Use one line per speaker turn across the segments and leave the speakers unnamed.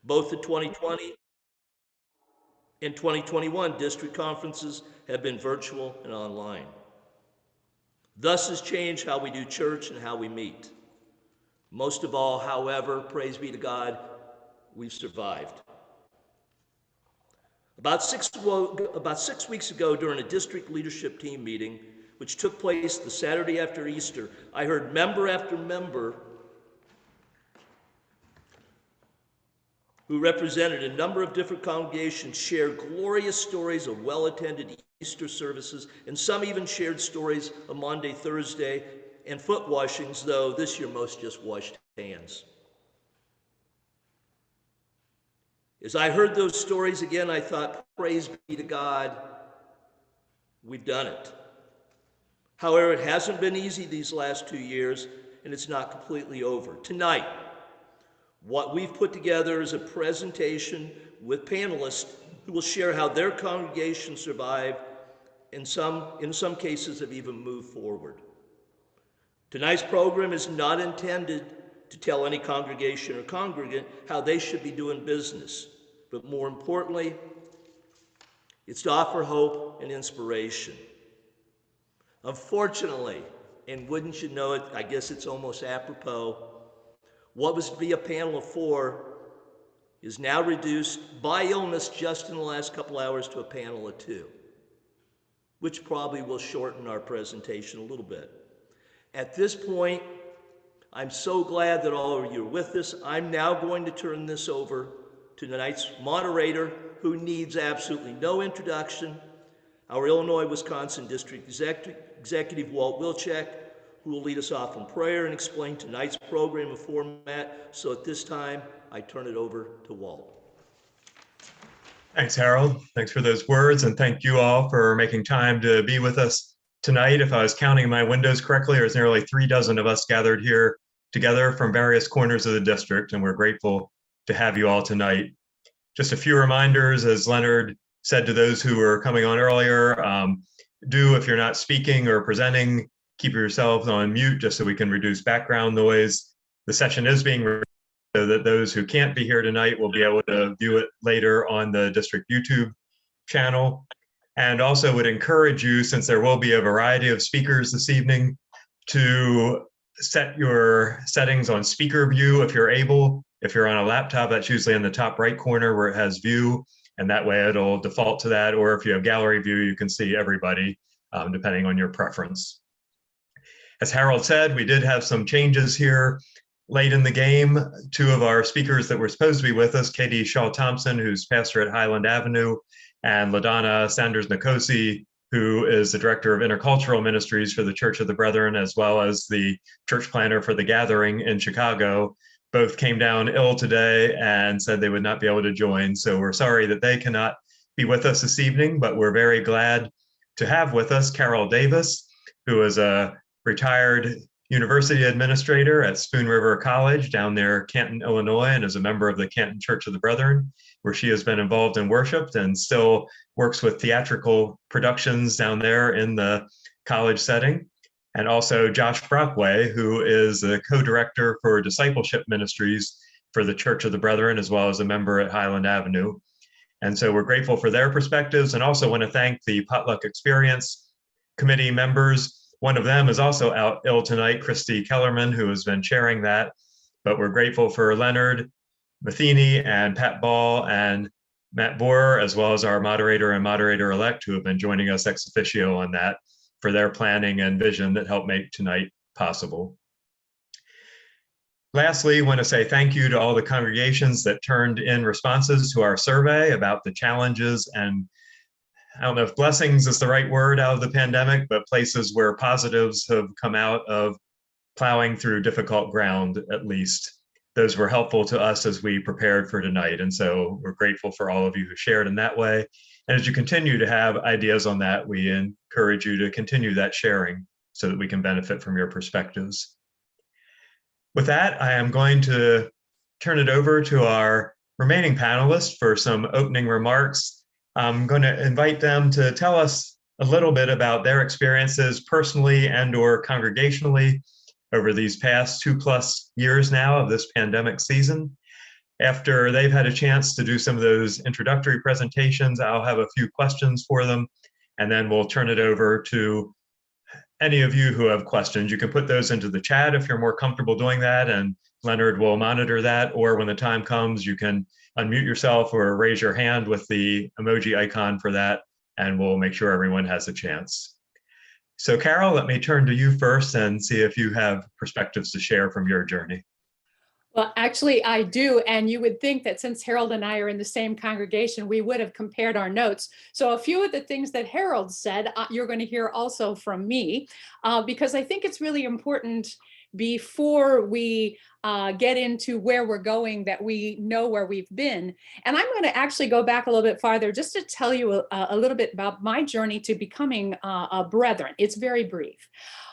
Both the 2020 and 2021 district conferences have been virtual and online. Thus has changed how we do church and how we meet. Most of all, however, praise be to God, we've survived. About six weeks ago, during a district leadership team meeting, which took place the Saturday after Easter, I heard member after member who represented a number of different congregations share glorious stories of well-attended Easter services, and some even shared stories of Maundy, Thursday, and foot washings, though this year most just washed hands. As I heard those stories again, I thought, praise be to God, we've done it. However, it hasn't been easy these last 2 years, and it's not completely over. Tonight, what we've put together is a presentation with panelists who will share how their congregation survived, and in some cases have even moved forward. Tonight's program is not intended to tell any congregation or congregant how they should be doing business, but more importantly, it's to offer hope and inspiration. Unfortunately, and wouldn't you know it, I guess it's almost apropos, what was to be a panel of 4 is now reduced by illness just in the last couple hours to a panel of 2, which probably will shorten our presentation a little bit. At this point, I'm so glad that all of you are with us. I'm now going to turn this over to tonight's moderator, who needs absolutely no introduction, our Illinois-Wisconsin District Executive, Walt Wilczek, who will lead us off in prayer and explain tonight's program and format. So at this time, I turn it over to Walt.
Thanks, Harold. Thanks for those words, and thank you all for making time to be with us tonight. If I was counting my windows correctly, there's nearly 36 of us gathered here together from various corners of the district, and we're grateful to have you all tonight. Just a few reminders, as Leonard said to those who were coming on earlier, if you're not speaking or presenting, keep yourselves on mute just so we can reduce background noise. The session is being recorded so that those who can't be here tonight will be able to view it later on the district YouTube channel. And also would encourage you, since there will be a variety of speakers this evening, to set your settings on speaker view if you're able. If you're on a laptop, that's usually in the top right corner where it has view, and that way it'll default to that. Or if you have gallery view, you can see everybody, depending on your preference. As Harold said, we did have some changes here late in the game. 2 of our speakers that were supposed to be with us, Katie Shaw-Thompson, who's pastor at Highland Avenue, and LaDonna Sanders-Nicosi, who is the Director of Intercultural Ministries for the Church of the Brethren, as well as the church planner for the Gathering in Chicago, both came down ill today and said they would not be able to join. So we're sorry that they cannot be with us this evening, but we're very glad to have with us Carol Davis, who is a retired university administrator at Spoon River College down there, Canton, Illinois, and is a member of the Canton Church of the Brethren, where she has been involved in worship and still works with theatrical productions down there in the college setting. And also Josh Brockway, who is the co-director for discipleship ministries for the Church of the Brethren, as well as a member at Highland Avenue. And so we're grateful for their perspectives, and also want to thank the Potluck Experience Committee members. One of them is also out ill tonight, Christy Kellerman, who has been chairing that. But we're grateful for Leonard Matheny and Pat Ball and Matt Boer, as well as our moderator and moderator-elect, who have been joining us ex officio on that, for their planning and vision that helped make tonight possible. Lastly, I want to say thank you to all the congregations that turned in responses to our survey about the challenges and, I don't know if blessings is the right word out of the pandemic, but places where positives have come out of plowing through difficult ground, at least. Those were helpful to us as we prepared for tonight. And so we're grateful for all of you who shared in that way. And as you continue to have ideas on that, we encourage you to continue that sharing so that we can benefit from your perspectives. With that, I am going to turn it over to our remaining panelists for some opening remarks. I'm going to invite them to tell us a little bit about their experiences personally and or congregationally over these past 2+ years now of this pandemic season. After they've had a chance to do some of those introductory presentations, I'll have a few questions for them, and then we'll turn it over to any of you who have questions. You can put those into the chat if you're more comfortable doing that, and Leonard will monitor that, or when the time comes, you can unmute yourself or raise your hand with the emoji icon for that, and we'll make sure everyone has a chance. So Carol, let me turn to you first and see if you have perspectives to share from your journey.
Well, actually, I do. And you would think that since Harold and I are in the same congregation, we would have compared our notes. So a few of the things that Harold said, you're going to hear also from me, because I think it's really important before we get into where we're going that we know where we've been. And I'm going to actually go back a little bit farther just to tell you a little bit about my journey to becoming a brethren. It's very brief.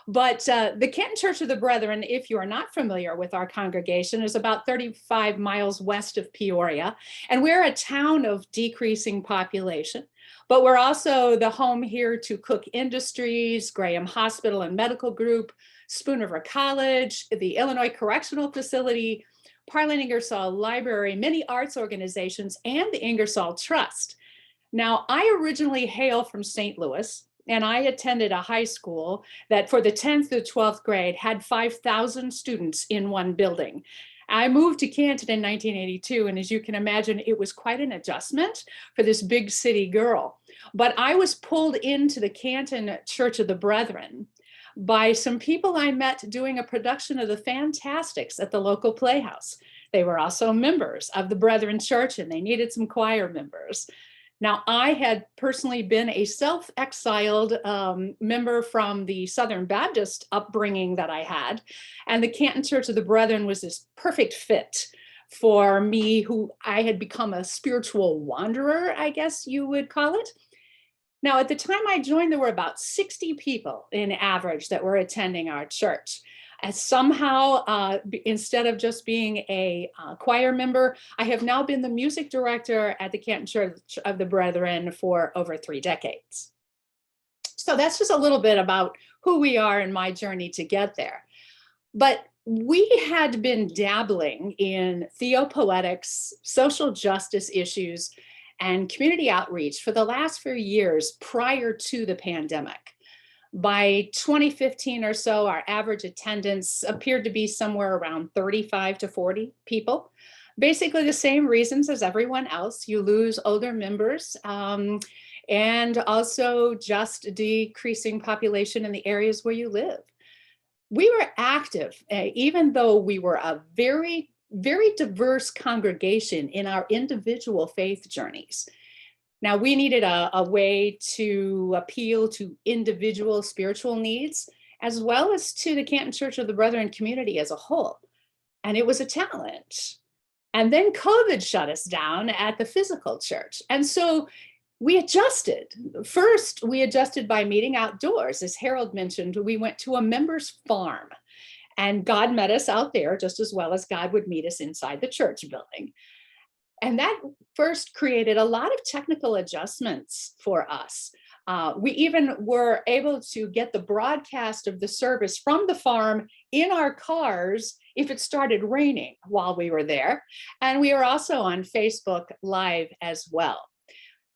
But the Canton Church of the Brethren, if you are not familiar with our congregation, is about 35 miles west of Peoria. And we're a town of decreasing population. But we're also the home here to Cook Industries, Graham Hospital and Medical Group, Spoon River College, the Illinois Correctional Facility, Parlin Ingersoll Library, many arts organizations, and the Ingersoll Trust. Now, I originally hail from St. Louis, and I attended a high school that for the 10th to 12th grade had 5,000 students in one building. I moved to Canton in 1982, and as you can imagine, it was quite an adjustment for this big city girl. But I was pulled into the Canton Church of the Brethren by some people I met doing a production of the Fantastics at the local playhouse. They were also members of the Brethren Church, and they needed some choir members. Now, I had personally been a self-exiled member from the Southern Baptist upbringing that I had, and the Canton Church of the Brethren was this perfect fit for me, who I had become a spiritual wanderer, I guess you would call it. Now, at the time I joined, there were about 60 people in average that were attending our church. And somehow, instead of just being a choir member, I have now been the music director at the Canton Church of the Brethren for over 3 decades. So that's just a little bit about who we are and my journey to get there. But we had been dabbling in theopoetics, social justice issues, and community outreach for the last few years prior to the pandemic. By 2015 or so, our average attendance appeared to be somewhere around 35 to 40 people. Basically the same reasons as everyone else. You lose older members and also just decreasing population in the areas where you live. We were active, even though we were a very diverse congregation in our individual faith journeys. Now, we needed a way to appeal to individual spiritual needs, as well as to the Canton Church of the Brethren community as a whole. And it was a challenge. And then COVID shut us down at the physical church. And so we adjusted. First, we adjusted by meeting outdoors. As Harold mentioned, we went to a members farm. And God met us out there just as well as God would meet us inside the church building. And that first created a lot of technical adjustments for us. We even were able to get the broadcast of the service from the farm in our cars if it started raining while we were there. And we were also on Facebook Live as well.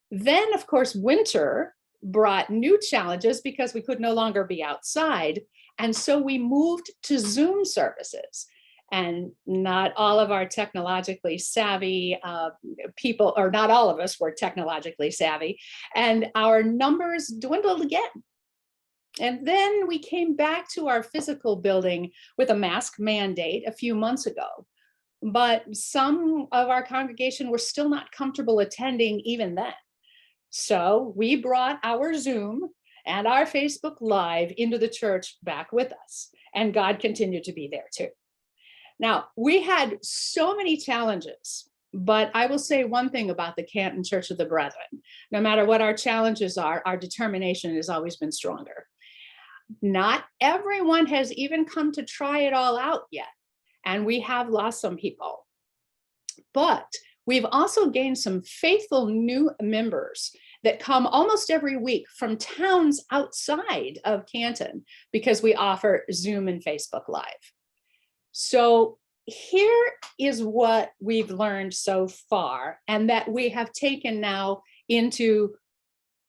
Then, of course, winter brought new challenges because we could no longer be outside. And so we moved to Zoom services. And not all of our technologically savvy people, or not all of us were technologically savvy, and our numbers dwindled again. And then we came back to our physical building with a mask mandate a few months ago. But some of our congregation were still not comfortable attending even then. So we brought our Zoom and our Facebook Live into the church back with us, and God continued to be there too. Now, we had so many challenges, but I will say one thing about the Canton Church of the Brethren. No matter what our challenges are, our determination has always been stronger. Not everyone has even come to try it all out yet, and we have lost some people. But we've also gained some faithful new members that come almost every week from towns outside of Canton because we offer Zoom and Facebook Live. So here is what we've learned so far, and that we have taken now into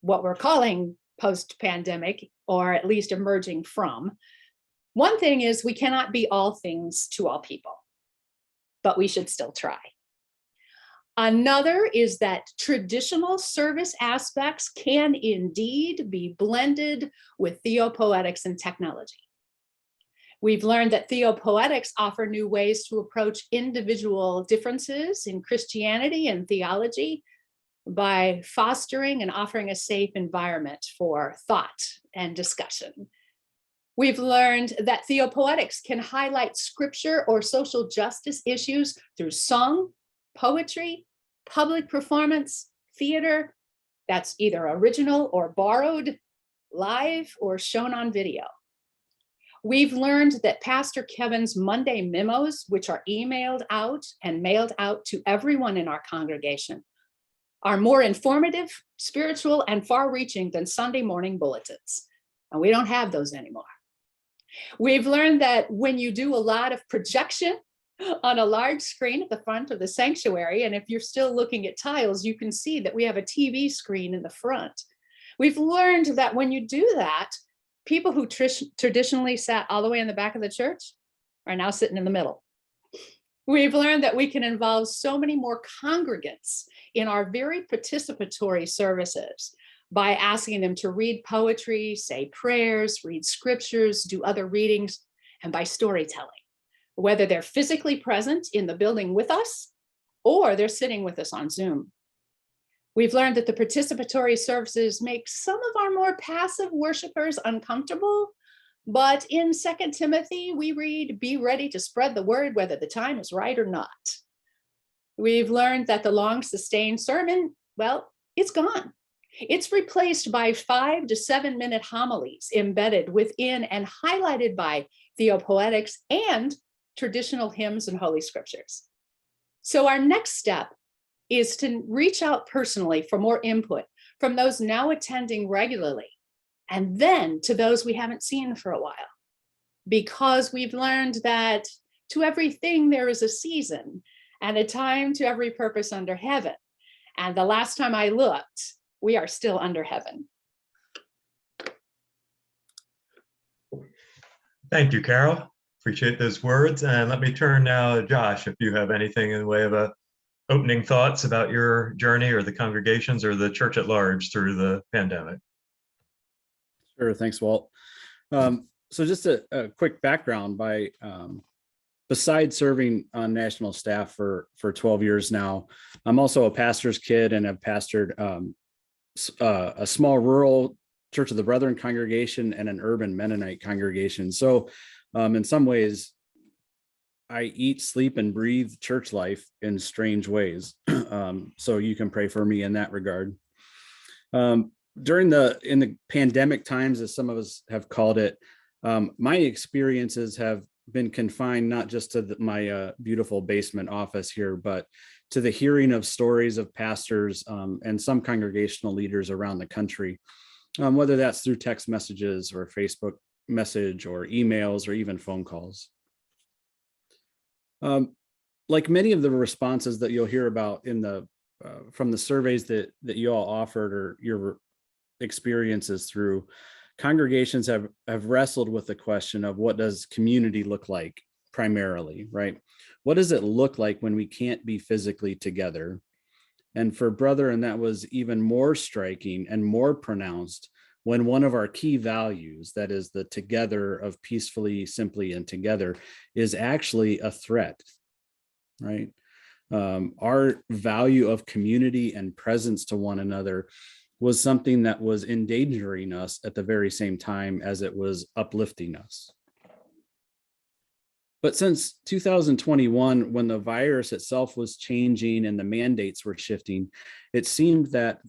what we're calling post-pandemic, or at least emerging from. One thing is we cannot be all things to all people, but we should still try. Another is that traditional service aspects can indeed be blended with theopoetics and technology. We've learned that theopoetics offer new ways to approach individual differences in Christianity and theology by fostering and offering a safe environment for thought and discussion. We've learned that theopoetics can highlight scripture or social justice issues through song, poetry, public performance, theater, that's either original or borrowed, live or shown on video. We've learned that Pastor Kevin's Monday memos, which are emailed out and mailed out to everyone in our congregation, are more informative, spiritual, and far-reaching than Sunday morning bulletins. And we don't have those anymore. We've learned that when you do a lot of projection on a large screen at the front of the sanctuary, and if you're still looking at tiles, you can see that we have a TV screen in the front. We've learned that when you do that, people who traditionally sat all the way in the back of the church are now sitting in the middle. We've learned that we can involve so many more congregants in our very participatory services by asking them to read poetry, say prayers, read scriptures, do other readings, and by storytelling, whether they're physically present in the building with us or they're sitting with us on Zoom. We've learned that the participatory services make some of our more passive worshipers uncomfortable, but in 2 Timothy, we read, "Be ready to spread the word whether the time is right or not." We've learned that the long sustained sermon, well, it's gone. It's replaced by 5 to 7 minute homilies embedded within and highlighted by theopoetics and traditional hymns and holy scriptures. So our next step is to reach out personally for more input from those now attending regularly, and then to those we haven't seen for a while, because we've learned that to everything there is a season and a time to every purpose under heaven. And the last time I looked, we are still under heaven.
Thank you, Carol. Appreciate those words. And let me turn now to Josh, if you have anything in the way of opening thoughts about your journey or the congregations or the church at large through the pandemic.
Sure, thanks, Walt. So just a quick background. Besides serving on national staff for 12 years now, I'm also a pastor's kid and have pastored a small rural Church of the Brethren congregation and an urban Mennonite congregation. So in some ways, I eat, sleep, and breathe church life in strange ways. So you can pray for me in that regard. In the pandemic times, as some of us have called it, my experiences have been confined not just to my beautiful basement office here, but to the hearing of stories of pastors and some congregational leaders around the country, whether that's through text messages or Facebook message or emails or even phone calls. Like many of the responses that you'll hear about from the surveys that you all offered or your experiences through, congregations have wrestled with the question of what does community look like primarily, right? What does it look like when we can't be physically together? And for Brethren, that was even more striking and more pronounced when one of our key values, that is the together of peacefully, simply, and together, is actually a threat, right? Our value of community and presence to one another was something that was endangering us at the very same time as it was uplifting us. But since 2021, when the virus itself was changing and the mandates were shifting, it seemed that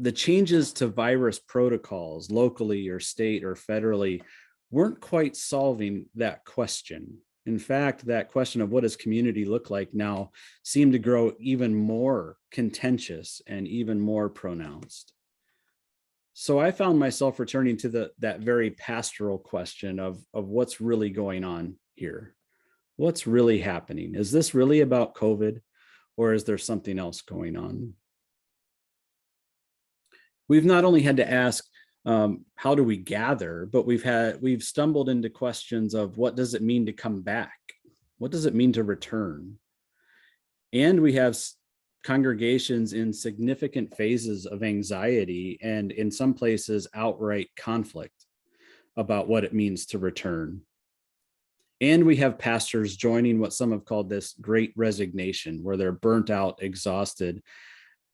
the changes to virus protocols locally or state or federally weren't quite solving that question. In fact, that question of what does community look like now seemed to grow even more contentious and even more pronounced. So I found myself returning to that very pastoral question of what's really going on here. What's really happening? Is this really about COVID, or is there something else going on? We've not only had to ask, how do we gather, but we've stumbled into questions of what does it mean to come back? What does it mean to return? And we have congregations in significant phases of anxiety and in some places outright conflict about what it means to return. And we have pastors joining what some have called this great resignation, where they're burnt out, exhausted.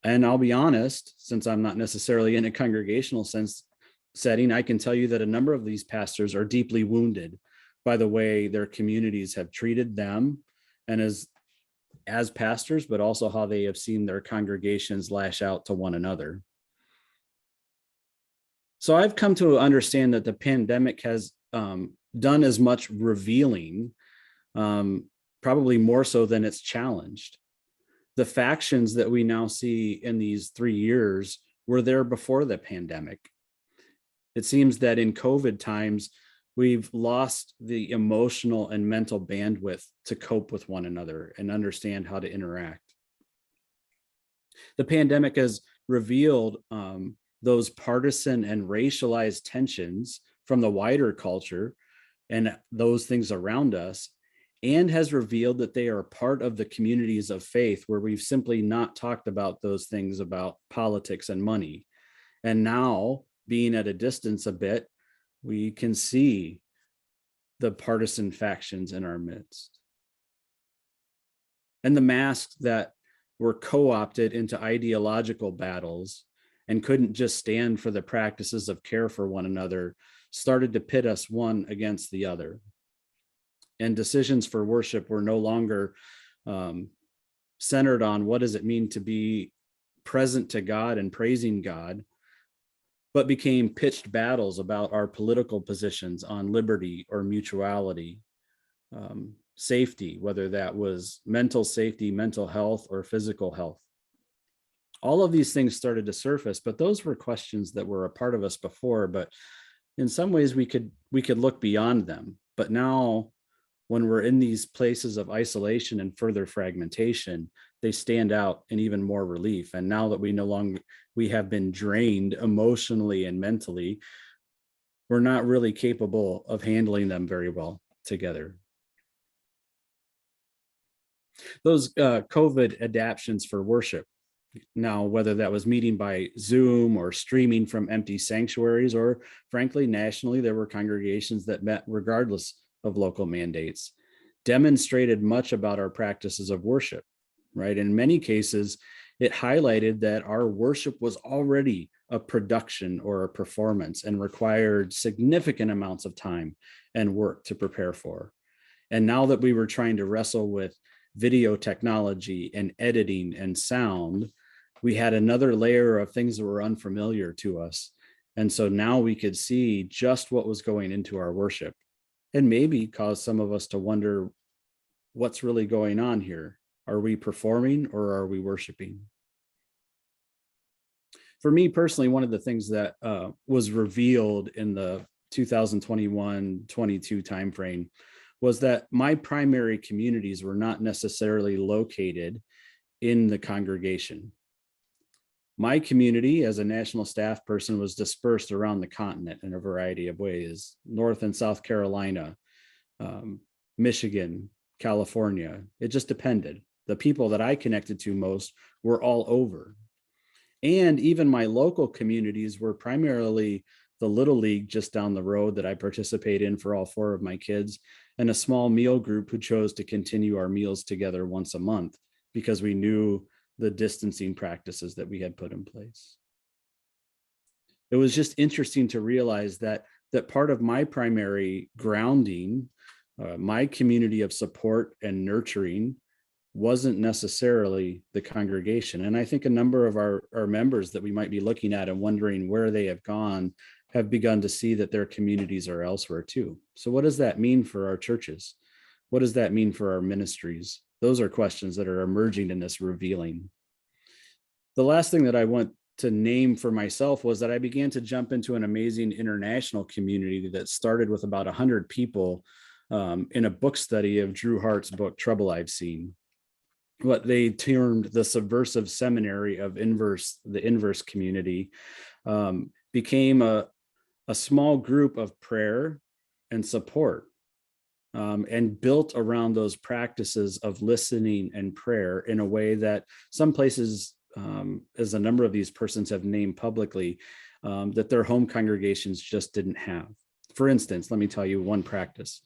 And I'll be honest, since I'm not necessarily in a congregational setting, I can tell you that a number of these pastors are deeply wounded by the way their communities have treated them and as pastors, but also how they have seen their congregations lash out to one another. So I've come to understand that the pandemic has done as much revealing, probably more so than it's challenged. The factions that we now see in these 3 years were there before the pandemic. It seems that in COVID times, we've lost the emotional and mental bandwidth to cope with one another and understand how to interact. The pandemic has revealed those partisan and racialized tensions from the wider culture and those things around us, and has revealed that they are part of the communities of faith where we've simply not talked about those things about politics and money. And now, being at a distance a bit, we can see the partisan factions in our midst. And the masks that were co-opted into ideological battles and couldn't just stand for the practices of care for one another started to pit us one against the other. And decisions for worship were no longer centered on what does it mean to be present to God and praising God, but became pitched battles about our political positions on liberty or mutuality, safety, whether that was mental safety, mental health, or physical health. All of these things started to surface, but those were questions that were a part of us before, but in some ways we could look beyond them. But now, when we're in these places of isolation and further fragmentation, they stand out in even more relief. And now that we have been drained emotionally and mentally, we're not really capable of handling them very well together. Those COVID adaptions for worship, now, whether that was meeting by Zoom or streaming from empty sanctuaries, or frankly, nationally, there were congregations that met regardless of local mandates, demonstrated much about our practices of worship, right? In many cases, it highlighted that our worship was already a production or a performance and required significant amounts of time and work to prepare for. And now that we were trying to wrestle with video technology and editing and sound, we had another layer of things that were unfamiliar to us. And so now we could see just what was going into our worship, and maybe cause some of us to wonder what's really going on here. Are we performing or are we worshiping? For me personally, one of the things that was revealed in the 2021-22 timeframe was that my primary communities were not necessarily located in the congregation. My community as a national staff person was dispersed around the continent in a variety of ways: North and South Carolina, Michigan, California. It just depended. The people that I connected to most were all over. And even my local communities were primarily the Little League just down the road that I participate in for all 4 of my kids, and a small meal group who chose to continue our meals together once a month because we knew the distancing practices that we had put in place. It was just interesting to realize that part of my primary grounding, my community of support and nurturing, wasn't necessarily the congregation. And I think a number of our members that we might be looking at and wondering where they have gone have begun to see that their communities are elsewhere too. So what does that mean for our churches? What does that mean for our ministries? Those are questions that are emerging in this revealing. The last thing that I want to name for myself was that I began to jump into an amazing international community that started with about 100 people in a book study of Drew Hart's book, Trouble I've Seen. What they termed the subversive seminary of the inverse community, became a small group of prayer and support, and built around those practices of listening and prayer in a way that some places, as a number of these persons have named publicly, that their home congregations just didn't have. For instance, let me tell you one practice.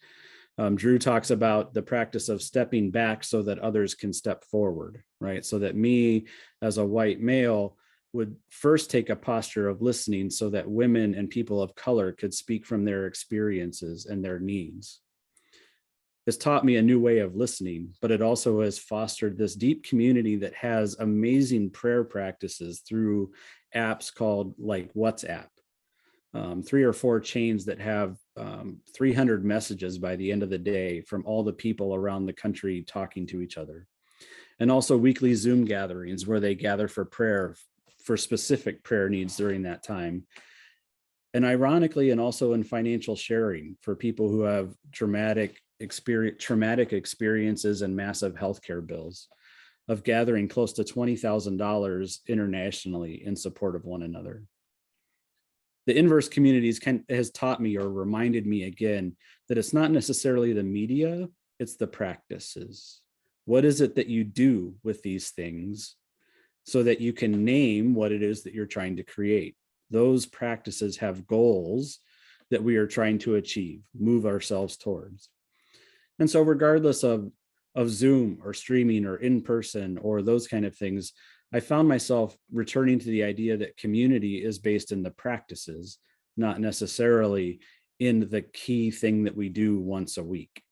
Drew talks about the practice of stepping back so that others can step forward, right? So that me as a white male would first take a posture of listening so that women and people of color could speak from their experiences and their needs. It's taught me a new way of listening, but it also has fostered this deep community that has amazing prayer practices through apps called like WhatsApp. 3 or 4 chains that have 300 messages by the end of the day from all the people around the country talking to each other. And also weekly Zoom gatherings where they gather for prayer, for specific prayer needs during that time. And ironically, and also in financial sharing for people who have traumatic experiences and massive healthcare bills, of gathering close to $20,000 internationally in support of one another. The inverse communities has taught me or reminded me again that it's not necessarily the media, it's the practices. What is it that you do with these things so that you can name what it is that you're trying to create? Those practices have goals that we are trying to achieve, move ourselves towards. And so regardless of Zoom or streaming or in person or those kind of things, I found myself returning to the idea that community is based in the practices, not necessarily in the key thing that we do once a week.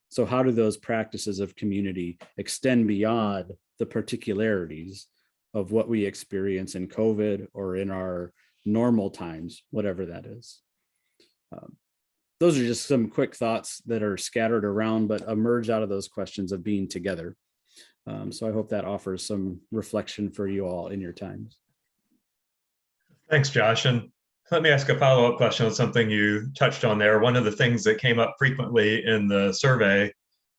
So how do those practices of community extend beyond the particularities of what we experience in COVID or in our normal times, whatever that is? Those are just some quick thoughts that are scattered around, but emerge out of those questions of being together. So I hope that offers some reflection for you all in your times.
Thanks, Josh. And let me ask a follow-up question on something you touched on there. One of the things that came up frequently in the survey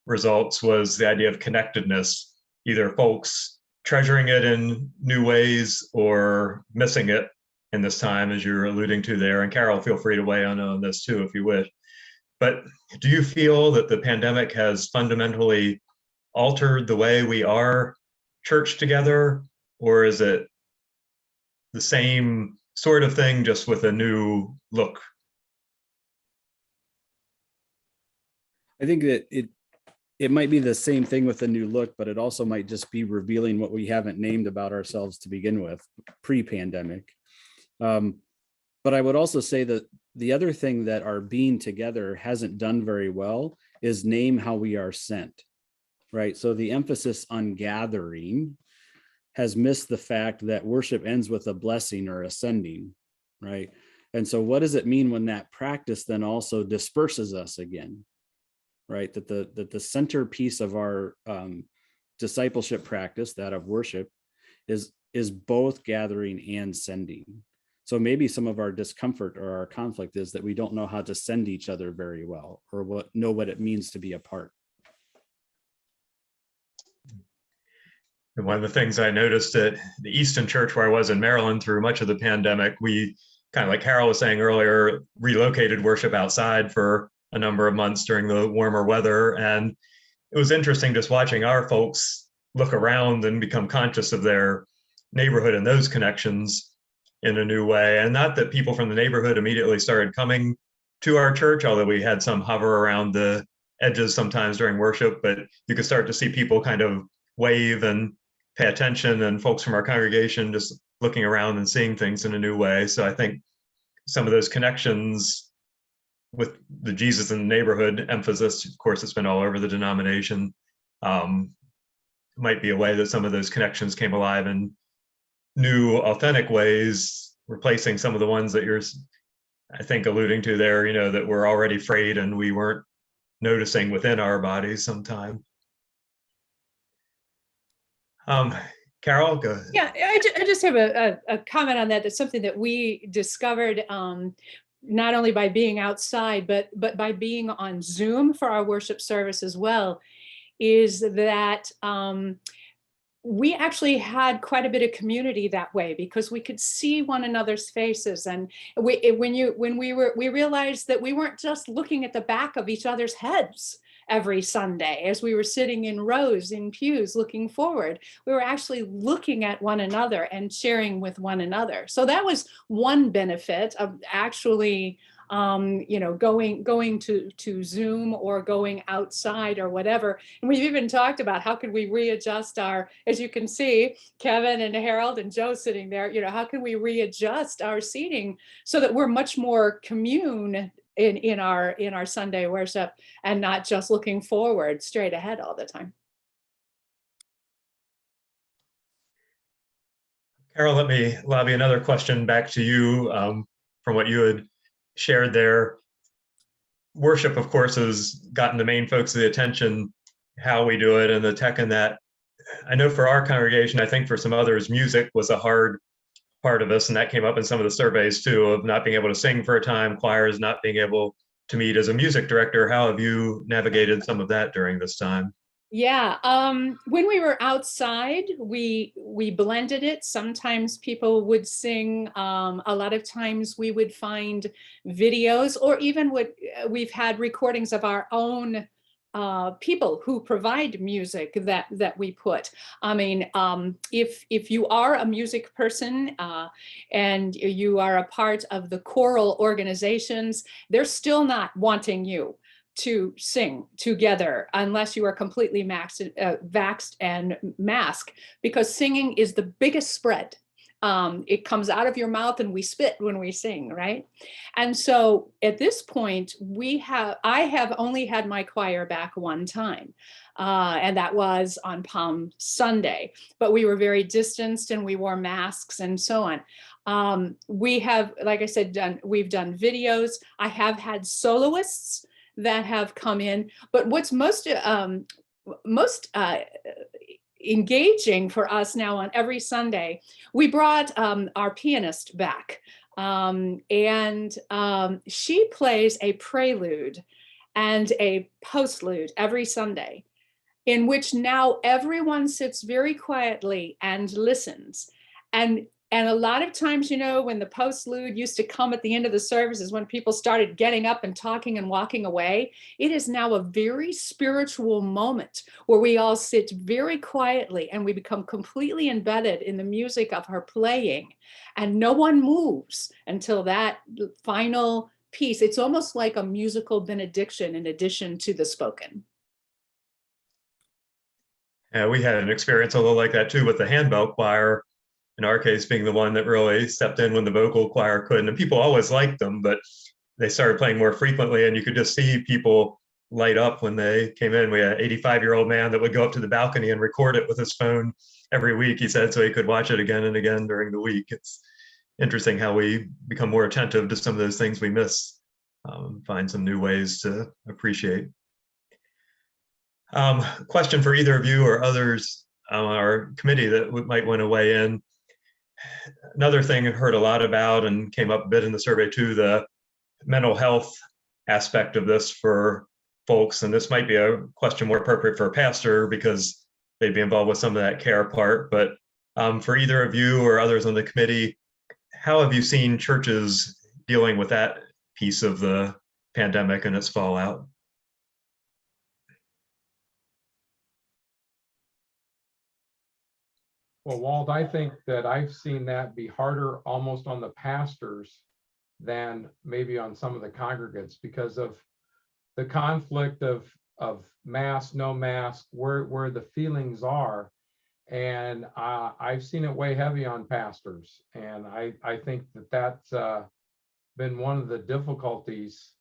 results was the idea of connectedness, either folks treasuring it in new ways or missing it in this time, as you're alluding to there. And Carol, feel free to weigh in on this too, if you wish. But do you feel that the pandemic has fundamentally altered the way we are church together, or is it the same sort of thing, just with a new look?
I think that it might be the same thing with a new look, but it also might just be revealing what we haven't named about ourselves to begin with, pre-pandemic. But I would also say that the other thing that our being together hasn't done very well is name how we are sent, right? So the emphasis on gathering has missed the fact that worship ends with a blessing or ascending, right? And so what does it mean when that practice then also disperses us again, right? That the centerpiece of our discipleship practice, that of worship, is both gathering and sending. So maybe some of our discomfort or our conflict is that we don't know how to send each other very well, or know what it means to be apart.
And one of the things I noticed at the Easton Church where I was in Maryland through much of the pandemic, we kind of, like Carol was saying earlier, relocated worship outside for a number of months during the warmer weather. And it was interesting just watching our folks look around and become conscious of their neighborhood and those connections in a new way. And not that people from the neighborhood immediately started coming to our church, although we had some hover around the edges sometimes during worship, but you could start to see people kind of wave and pay attention, and folks from our congregation just looking around and seeing things in a new way. So I think some of those connections with the Jesus in the neighborhood emphasis, of course, it's been all over the denomination, might be a way that some of those connections came alive in new, authentic ways, replacing some of the ones that you're, I think, alluding to there, that were already frayed and we weren't noticing within our bodies sometime. Carol, go ahead.
Yeah, I just have a comment on that. That's something that we discovered not only by being outside, but by being on Zoom for our worship service as well, is that we actually had quite a bit of community that way because we could see one another's faces, and we realized that we weren't just looking at the back of each other's heads every Sunday as we were sitting in rows in pews looking forward. We were actually looking at one another and sharing with one another. So that was one benefit of actually going to Zoom or going outside or whatever. And we've even talked about how could we readjust our, as you can see, Kevin and Harold and Joe sitting there, how can we readjust our seating so that we're much more commune in our Sunday worship and not just looking forward straight ahead all the time.
Carol, let me lobby another question back to you from what you had shared there. Worship, of course, has gotten the main folks of the attention, how we do it and the tech in that. I know for our congregation, I think for some others, music was a hard part of this, and that came up in some of the surveys too, of not being able to sing for a time, choirs not being able to meet. As a music director, how have you navigated some of that during this time?
Yeah, when we were outside, we blended it. Sometimes people would sing. A lot of times we would find videos, or even we've had recordings of our own people who provide music that we put. I mean, if you are a music person and you are a part of the choral organizations, they're still not wanting you to sing together unless you are completely vaxxed and masked, because singing is the biggest spread. It comes out of your mouth and we spit when we sing, right? And so at this point, I have only had my choir back one time. And that was on Palm Sunday, but we were very distanced and we wore masks and so on. We have, like I said, we've done videos. I have had soloists that have come in, but what's most engaging for us now on every Sunday, we brought our pianist back, and she plays a prelude and a postlude every Sunday, in which now everyone sits very quietly and listens. And a lot of times, when the postlude used to come at the end of the services, when people started getting up and talking and walking away, it is now a very spiritual moment where we all sit very quietly and we become completely embedded in the music of her playing, and no one moves until that final piece. It's almost like a musical benediction in addition to the spoken.
Yeah, we had an experience a little like that too with the handbell choir, in our case being the one that really stepped in when the vocal choir couldn't. And people always liked them, but they started playing more frequently, and you could just see people light up when they came in. We had an 85-year-old man that would go up to the balcony and record it with his phone every week, he said, so he could watch it again and again during the week. It's interesting how we become more attentive to some of those things we miss, find some new ways to appreciate. Question for either of you or others on our committee that might want to weigh in. Another thing I've heard a lot about and came up a bit in the survey too, the mental health aspect of this for folks. And this might be a question more appropriate for a pastor because they'd be involved with some of that care part. But for either of you or others on the committee, how have you seen churches dealing with that piece of the pandemic and its fallout?
Well, Walt, I think that I've seen that be harder almost on the pastors than maybe on some of the congregants because of the conflict of mask, no mask, where the feelings are. And I've seen it weigh heavy on pastors. And I think that that's been one of the difficulties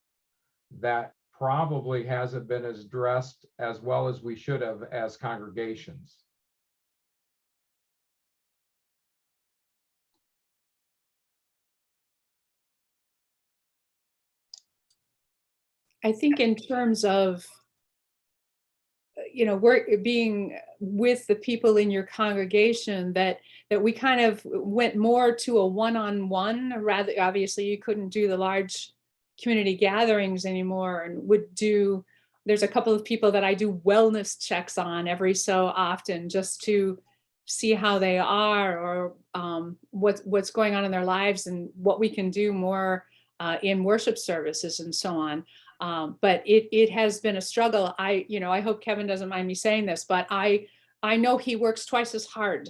that probably hasn't been addressed as well as we should have as congregations.
I think in terms of, we're being with the people in your congregation that we kind of went more to a one-on-one, rather, obviously you couldn't do the large community gatherings anymore, and there's a couple of people that I do wellness checks on every so often just to see how they are, or what's going on in their lives and what we can do more in worship services and so on. But it has been a struggle. I hope Kevin doesn't mind me saying this, but I know he works twice as hard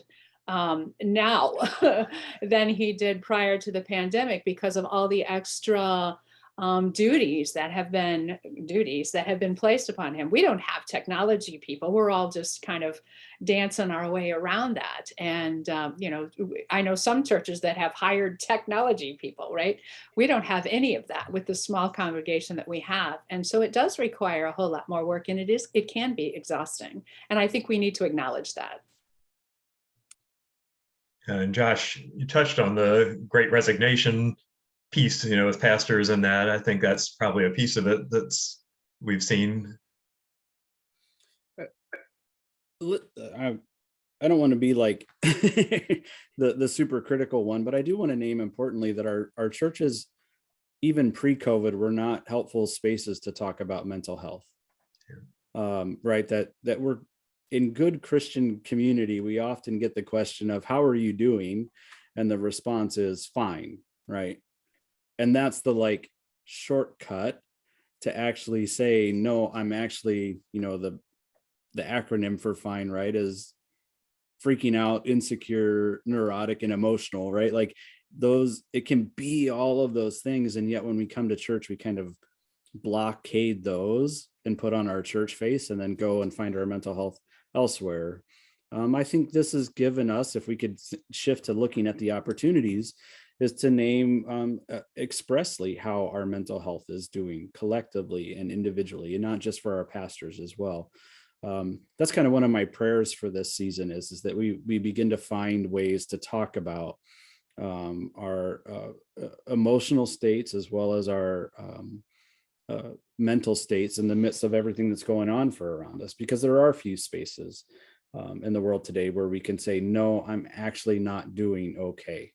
now than he did prior to the pandemic because of all the extra duties that have been placed upon him. We don't have technology people. We're all just kind of dancing our way around that. And, I know some churches that have hired technology people, right? We don't have any of that with the small congregation that we have. And so it does require a whole lot more work, and it can be exhausting. And I think we need to acknowledge that.
And Josh, you touched on the Great Resignation piece, with pastors and that. I think that's probably a piece of it we've seen.
I don't want to be like the super critical one, but I do want to name importantly that our churches, even pre-COVID, were not helpful spaces to talk about mental health. Right? That we're in good Christian community, we often get the question of how are you doing? And the response is fine, right? And that's the shortcut to actually say, no, I'm actually, the acronym for fine, right, is freaking out, insecure, neurotic, and emotional, right? It can be all of those things. And yet when we come to church, we kind of blockade those and put on our church face and then go and find our mental health elsewhere. I think this has given us, if we could shift to looking at the opportunities, is to name expressly how our mental health is doing collectively and individually, and not just for our pastors as well. That's kind of one of my prayers for this season is that we begin to find ways to talk about our emotional states as well as our mental states in the midst of everything that's going on around us, because there are a few spaces in the world today where we can say, no, I'm actually not doing okay.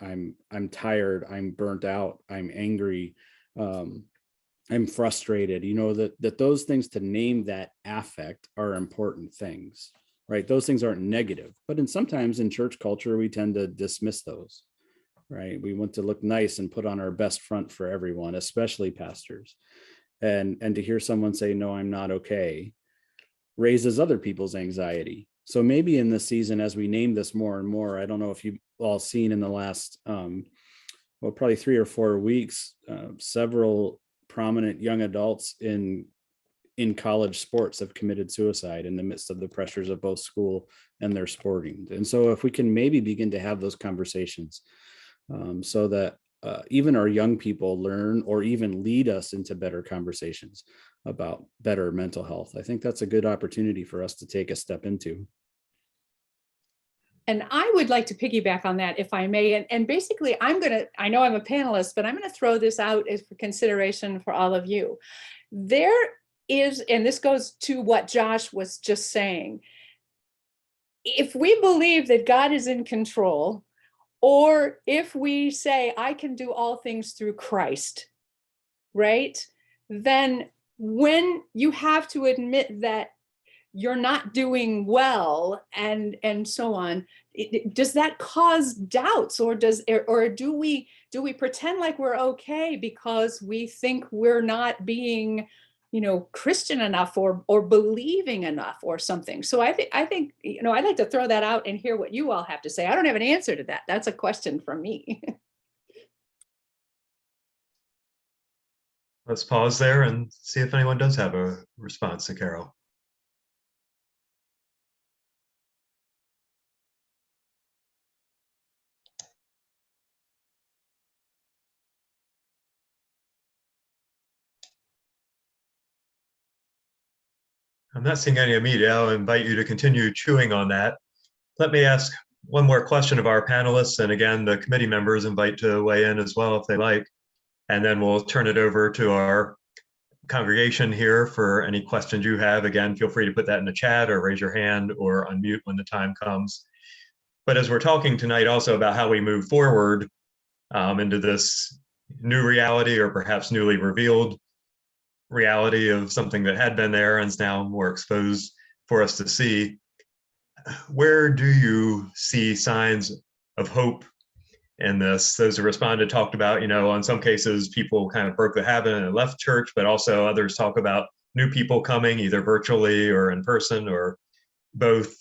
I'm tired, I'm burnt out, I'm angry, I'm frustrated, that those things, to name that affect, are important things, right? Those things aren't negative, but sometimes in church culture, we tend to dismiss those, right? We want to look nice and put on our best front for everyone, especially pastors. And to hear someone say, no, I'm not okay, raises other people's anxiety. So maybe in this season, as we name this more and more, I don't know if you've all seen in the last, probably 3 or 4 weeks, several prominent young adults in college sports have committed suicide in the midst of the pressures of both school and their sporting. And so if we can maybe begin to have those conversations so that even our young people learn or even lead us into better conversations about better mental health, I think that's a good opportunity for us to take a step into.
And I would like to piggyback on that, if I may. And basically, I know I'm a panelist, but I'm going to throw this out as for consideration for all of you. There is, and this goes to what Josh was just saying, if we believe that God is in control, or if we say, I can do all things through Christ, right? Then when you have to admit that you're not doing well and so on, does that cause doubts, or do we pretend like we're okay because we think we're not being Christian enough or believing enough or something? So I think I'd like to throw that out and hear what you all have to say. I don't have an answer to that. That's a question from me.
Let's pause there and see if anyone does have a response to Carol. I'm not seeing any immediate. I'll invite you to continue chewing on that. Let me ask one more question of our panelists, and again, the committee members invite to weigh in as well if they like, and then we'll turn it over to our congregation here for any questions you have. Again, feel free to put that in the chat or raise your hand or unmute when the time comes. But as we're talking tonight also about how we move forward into this new reality, or perhaps newly revealed reality of something that had been there and is now more exposed for us to see, where do you see signs of hope in this? Those who responded talked about, in some cases, people kind of broke the habit and left church, but also others talk about new people coming either virtually or in person or both,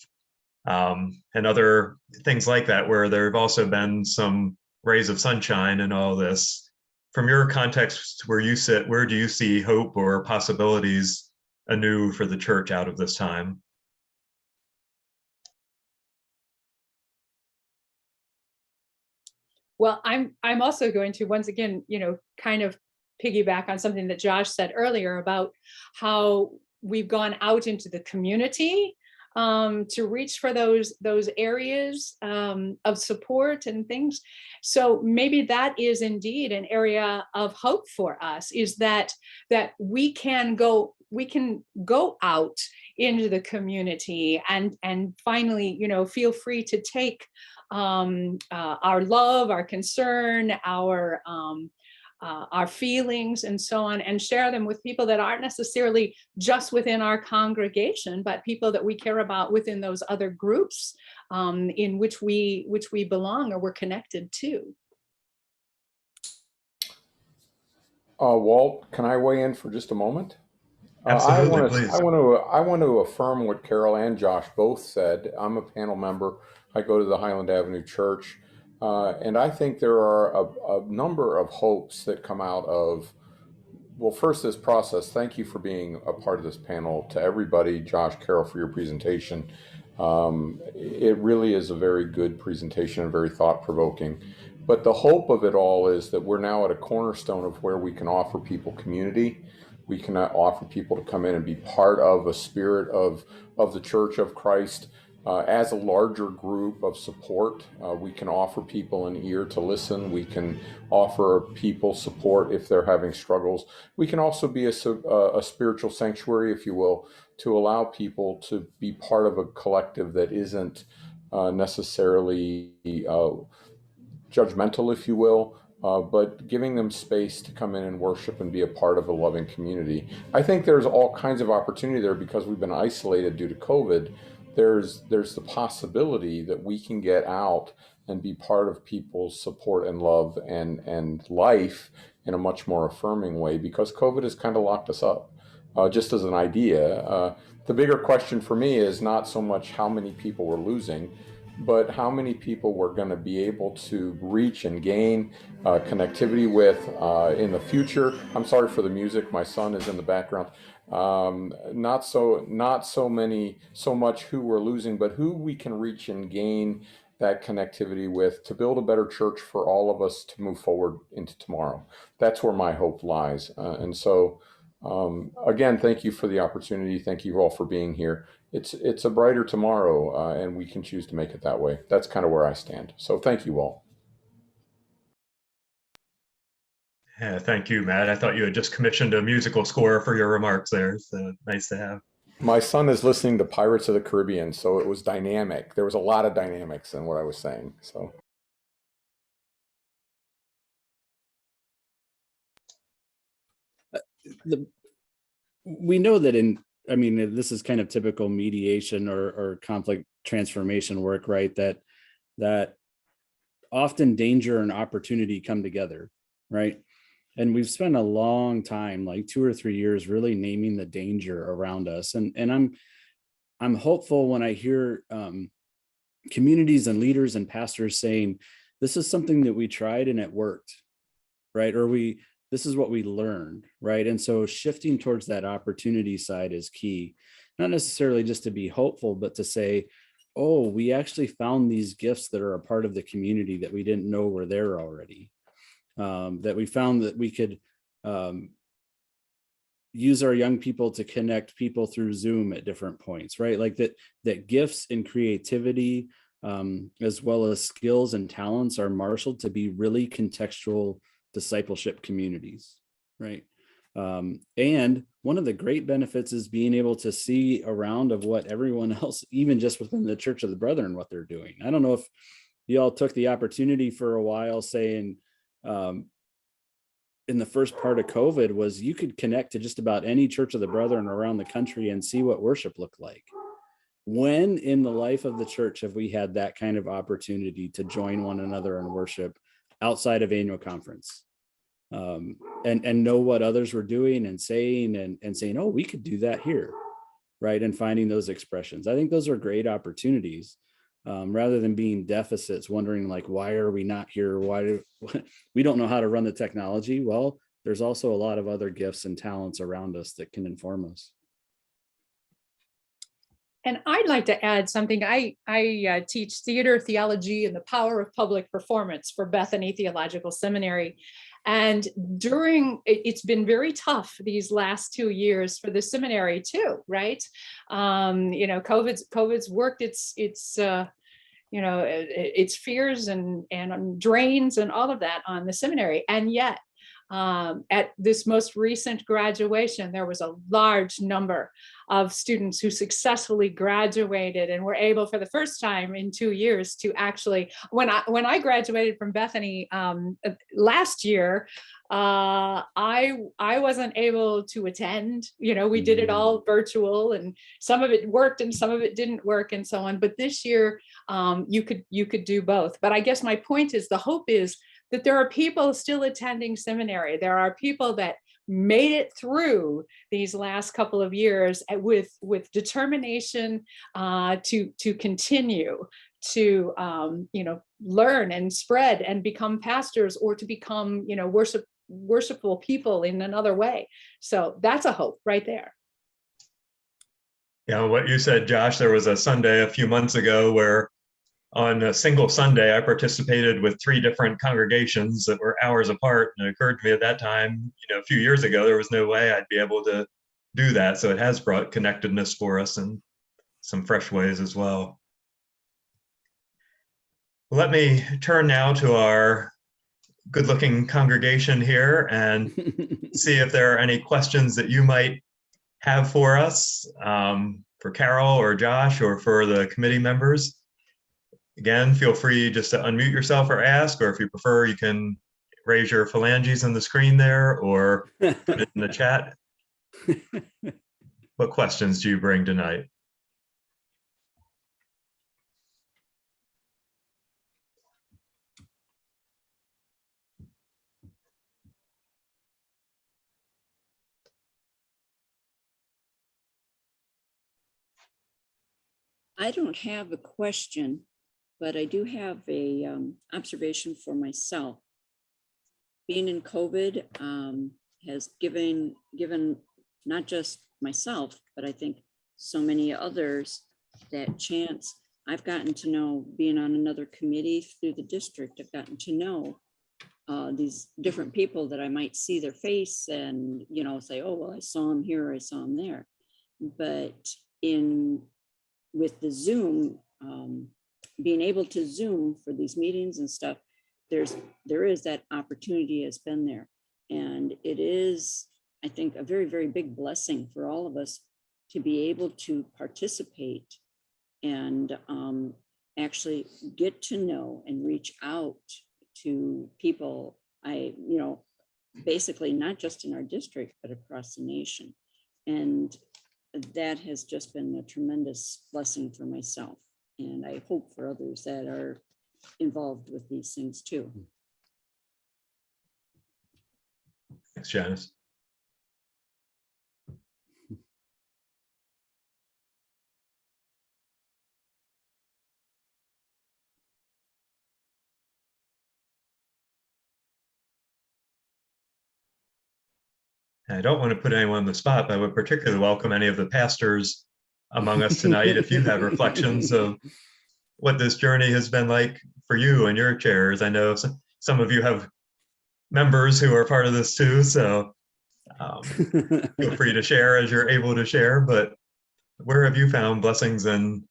and other things like that, where there have also been some rays of sunshine in all this. From your context where you sit, where do you see hope or possibilities anew for the church out of this time?
Well, I'm also going to once again, kind of piggyback on something that Josh said earlier about how we've gone out into the community to reach for those areas of support and things. So maybe that is indeed an area of hope for us, is that we can go out into the community and finally, feel free to take our love, our concern, our feelings and so on, and share them with people that aren't necessarily just within our congregation, but people that we care about within those other groups in which we belong or we're connected to.
Walt, can I weigh in for just a moment?
Absolutely, please.
I want to affirm what Carol and Josh both said. I'm a panel member. I go to the Highland Avenue Church, and I think there are a number of hopes that come out of, well, first, this process. Thank you for being a part of this panel. To everybody, Josh, Carol, for your presentation. It really is a very good presentation and very thought-provoking. But the hope of it all is that we're now at a cornerstone of where we can offer people community. We can offer people to come in and be part of a spirit of the Church of Christ as a larger group of support. We can offer people an ear to listen. We can offer people support if they're having struggles. We can also be a spiritual sanctuary, if you will, to allow people to be part of a collective that isn't necessarily judgmental, if you will, but giving them space to come in and worship and be a part of a loving community. I think there's all kinds of opportunity there because we've been isolated due to COVID. There's the possibility that we can get out and be part of people's support and love and life in a much more affirming way, because COVID has kind of locked us up. Just as an idea, the bigger question for me is not so much how many people we're losing, but how many people we're going to be able to reach and gain connectivity with in the future. I'm sorry for the music. My son is in the background. Not so much who we're losing, but who we can reach and gain that connectivity with to build a better church for all of us to move forward into tomorrow. That's where my hope lies. And so, again, thank you for the opportunity. Thank you all for being here. It's a brighter tomorrow, and we can choose to make it that way. That's kind of where I stand. So thank you all.
Yeah, thank you, Matt. I thought you had just commissioned a musical score for your remarks there. So nice to have.
My son is listening to Pirates of the Caribbean, so it was dynamic. There was a lot of dynamics in what I was saying. So.
We know that this is kind of typical mediation or conflict transformation work, right? That often danger and opportunity come together, right? And we've spent a long time, like 2 or 3 years, really naming the danger around us. And I'm hopeful when I hear communities and leaders and pastors saying, this is something that we tried and it worked, right? Or this is what we learned, right? And so shifting towards that opportunity side is key, not necessarily just to be hopeful, but to say, oh, we actually found these gifts that are a part of the community that we didn't know were there already. That we found that we could use our young people to connect people through Zoom at different points, right? Like that gifts and creativity, as well as skills and talents, are marshaled to be really contextual discipleship communities, right? And one of the great benefits is being able to see around of what everyone else, even just within the Church of the Brethren, what they're doing. I don't know if you all took the opportunity for a while saying, in the first part of COVID, was you could connect to just about any Church of the Brethren around the country and see what worship looked like. When in the life of the church have we had that kind of opportunity to join one another in worship outside of annual conference? And know what others were doing and saying, and saying, oh, we could do that here, right? And finding those expressions. I think those are great opportunities, rather than being deficits, wondering like, why are we not here? We don't know how to run the technology? Well, there's also a lot of other gifts and talents around us that can inform us.
And I'd like to add something. I teach theater, theology, and the power of public performance for Bethany Theological Seminary. And it's been very tough these last 2 years for the seminary too, right? COVID's worked its fears and drains and all of that on the seminary. And yet, at this most recent graduation, there was a large number of students who successfully graduated and were able for the first time in 2 years to actually, when I graduated from Bethany last year, I wasn't able to attend. We did it all virtual, and some of it worked and some of it didn't work and so on. But this year, you could do both. But I guess my point is, the hope is that there are people still attending seminary. There are people that made it through these last couple of years with determination to continue to learn and spread and become pastors, or to become worshipful people in another way. So that's a hope right there.
Yeah, what you said, Josh, there was a Sunday a few months ago where on a single Sunday, I participated with 3 different congregations that were hours apart. And it occurred to me at that time, a few years ago, there was no way I'd be able to do that. So it has brought connectedness for us in some fresh ways as well. Let me turn now to our good-looking congregation here and see if there are any questions that you might have for us, for Carol or Josh or for the committee members. Again, feel free just to unmute yourself or ask, or if you prefer, you can raise your phalanges on the screen there or put it in the chat. What questions do you bring tonight?
I don't have a question, but I do have a observation for myself. Being in COVID has given not just myself, but I think so many others that chance. I've gotten to know, being on another committee through the district, I've gotten to know these different people that I might see their face and, say, oh, well, I saw him here, I saw him there. But with the Zoom, being able to Zoom for these meetings and stuff, there is that opportunity has been there. And it is, I think, a very, very big blessing for all of us to be able to participate and actually get to know and reach out to people, basically not just in our district, but across the nation. And that has just been a tremendous blessing for myself. And I hope for others that are involved with these things too.
Thanks, Janice. I don't want to put anyone on the spot, but I would particularly welcome any of the pastors among us tonight if you have reflections of what this journey has been like for you and your chairs. I know some of you have members who are part of this too, so feel free to share as you're able to share, but where have you found blessings and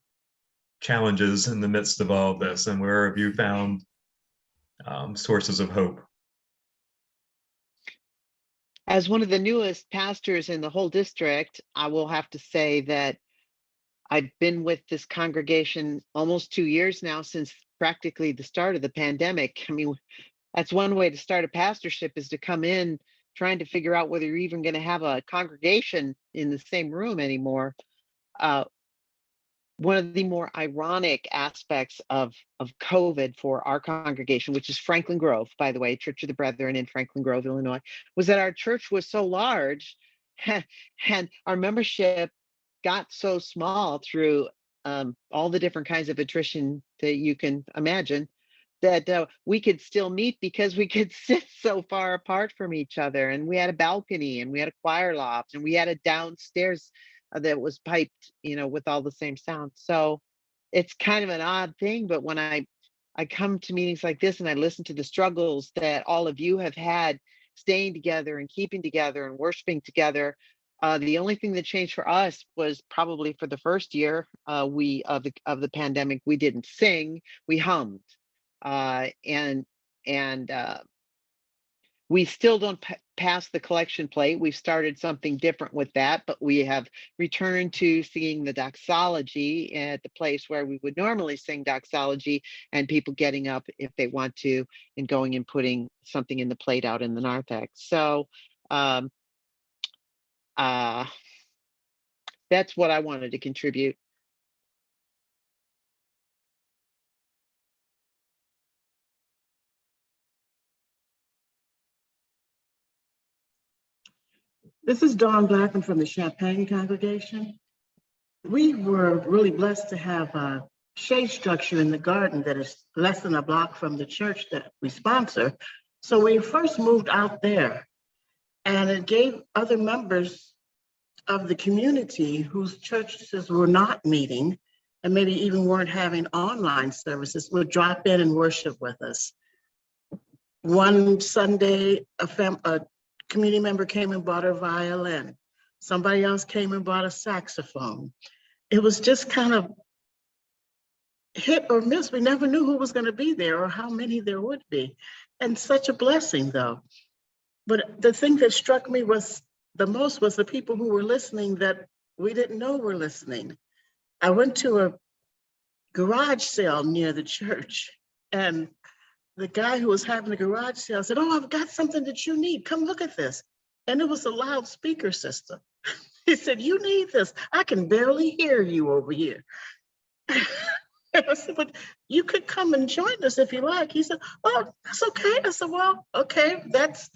challenges in the midst of all of this, and where have you found sources of hope?
As one of the newest pastors in the whole district, I will have to say that I've been with this congregation almost 2 years now, since practically the start of the pandemic. I mean, that's one way to start a pastorship, is to come in trying to figure out whether you're even going to have a congregation in the same room anymore. Uh, one of the more ironic aspects of COVID for our congregation, which is Franklin Grove, by the way, Church of the Brethren in Franklin Grove, Illinois, was that our church was so large and our membership got so small through all the different kinds of attrition that you can imagine, that we could still meet because we could sit so far apart from each other. And we had a balcony, and we had a choir loft, and we had a downstairs that was piped, with all the same sound. So it's kind of an odd thing, but when I come to meetings like this and I listen to the struggles that all of you have had staying together and keeping together and worshiping together, the only thing that changed for us was probably for the first year we of the pandemic, we didn't sing, we hummed, and we still don't pass the collection plate. We've started something different with that, but we have returned to singing the doxology at the place where we would normally sing doxology, and people getting up if they want to and going and putting something in the plate out in the narthex. So that's what I wanted to contribute.
This is Dawn Blackman from the Champaign congregation. We were really blessed to have a shade structure in the garden that is less than a block from the church that we sponsor. So we first moved out there, and it gave other members of the community whose churches were not meeting and maybe even weren't having online services would drop in and worship with us. One Sunday, a community member came and bought a violin. Somebody else came and bought a saxophone. It was just kind of hit or miss. We never knew who was going to be there or how many there would be. And such a blessing, though. But the thing that struck me was the most was the people who were listening that we didn't know were listening. I went to a garage sale near the church, and the guy who was having the garage sale said, "Oh, I've got something that you need. Come look at this." And it was a loudspeaker system. He said, "You need this. I can barely hear you over here." I said, "But you could come and join us if you like." He said, "Oh, that's okay." I said, "Well, okay, that's..."